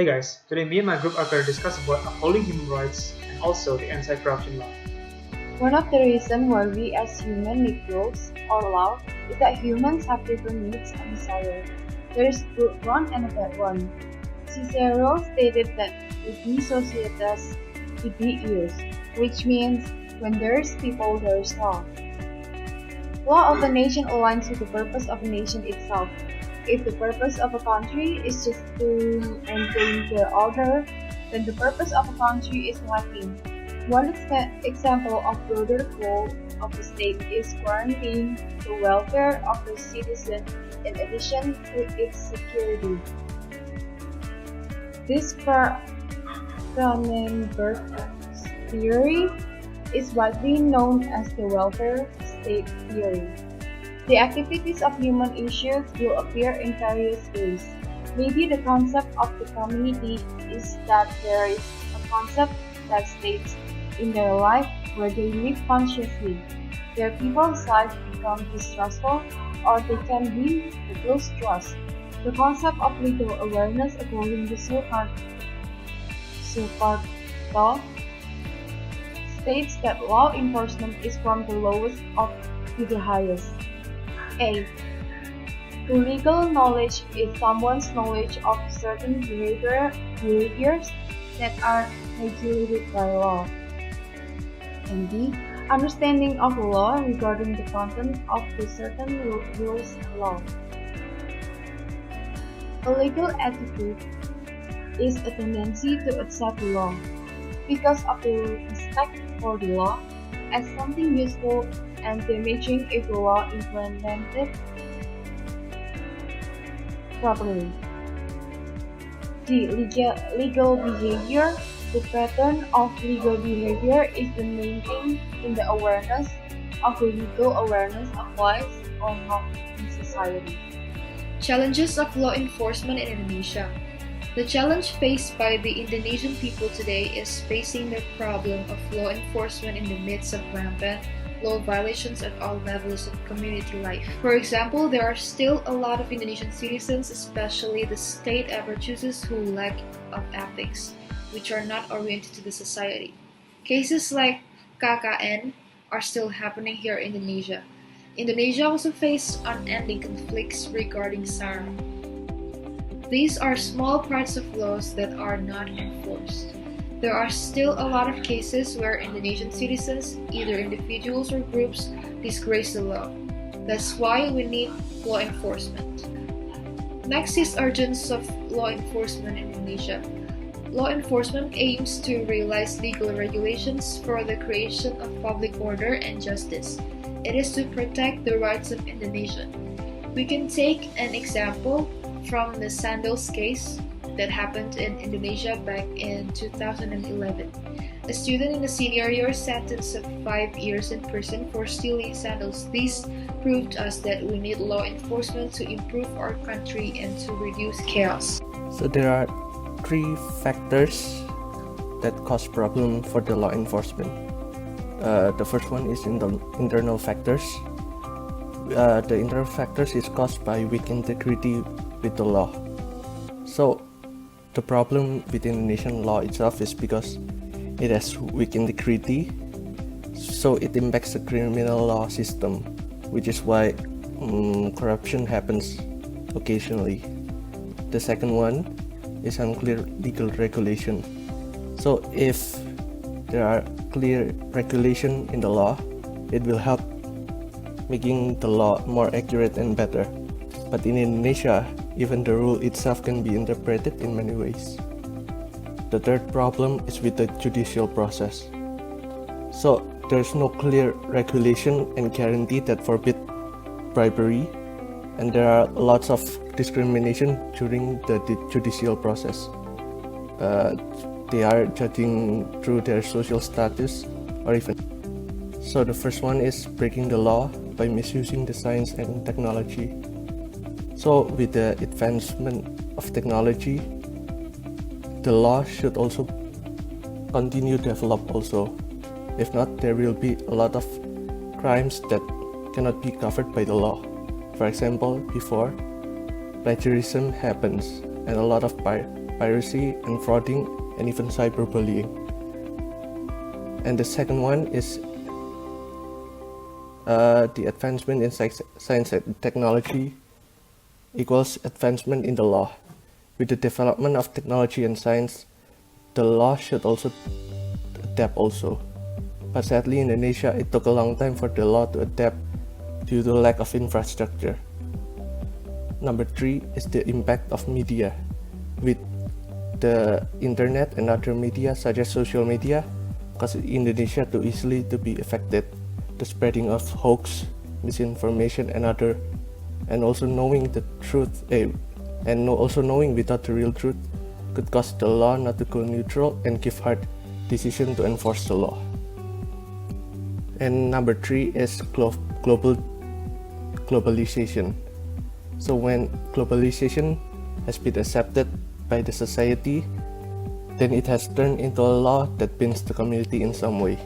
Hey guys, today me and my group are going to discuss about upholding human rights and also the anti-corruption law. One of the reasons why we as humans need rules or law is that humans have different needs and desires. There is a good one and a bad one. Cicero stated that ibi societas, ibi ius, which means when there is people, there is law. Law of a nation aligns with the purpose of a nation itself. If the purpose of a country is just to maintain the order, then the purpose of a country is lacking. One example of broader goal of the state is guaranteeing the welfare of the citizen in addition to its security. This Cronenberg's theory is widely known as the welfare state theory. The activities of human issues will appear in various ways. Maybe the concept of the community is that there is a concept that states in their life where they live consciously. Their people's lives become distrustful or they can win the people's trust. The concept of legal awareness according to Suparto states that law enforcement is from the lowest up to the highest. A. The legal knowledge is someone's knowledge of certain behaviors that are regulated by law. And B. Understanding of the law regarding the content of the certain rules of law. A legal attitude is a tendency to accept the law because of the respect for the law as something useful and damaging if the law implemented properly. The legal behavior. The pattern of legal behavior is the main thing in the awareness of the legal awareness applies or not in society. Challenges of law enforcement in Indonesia. The challenge faced by the Indonesian people today is facing the problem of law enforcement in the midst of rampant law violations at all levels of community life. For example, there are still a lot of Indonesian citizens, especially the state apparatus, who lack of ethics, which are not oriented to the society. Cases like KKN are still happening here in Indonesia. Indonesia also faces unending conflicts regarding SARA. These are small parts of laws that are not enforced. There are still a lot of cases where Indonesian citizens, either individuals or groups, disgrace the law. That's why we need law enforcement. Next is urgence of law enforcement in Indonesia. Law enforcement aims to realize legal regulations for the creation of public order and justice. It is to protect the rights of Indonesians. We can take an example from the Santoso case that happened in Indonesia back in 2011. A student in the senior year sentenced to 5 years in prison for stealing sandals. This proved us that we need law enforcement to improve our country and to reduce chaos. So there are three factors that cause problem for the law enforcement. The first one is internal factors. The internal factors is caused by weak integrity with the law. So the problem with Indonesian law itself is because it has weak integrity, so it impacts the criminal law system, which is why corruption happens occasionally. The second one is unclear legal regulation. So if there are clear regulation in the law, it will help making the law more accurate and better. But in Indonesia, even the rule itself can be interpreted in many ways. The third problem is with the judicial process. So there's no clear regulation and guarantee that forbid bribery, and there are lots of discrimination during the judicial process. They are judging through their social status or even. So the first one is breaking the law by misusing the science and technology. So with the advancement of technology, the law should also continue to develop also. If not, there will be a lot of crimes that cannot be covered by the law. For example, before, plagiarism happens and a lot of piracy and frauding, and even cyberbullying. And the second one is the advancement in science and technology equals advancement in the law. With the development of technology and science, the law should also adapt also. But sadly in Indonesia, it took a long time for the law to adapt due to lack of infrastructure. Number 3 is the impact of media. With the internet and other media such as social media, cause Indonesia too easily to be affected. The spreading of hoax, misinformation and also knowing the truth also knowing without the real truth could cause the law not to go neutral and give hard decision to enforce the law. And number 3 is globalization. So when globalization has been accepted by the society, then it has turned into a law that binds the community in some way.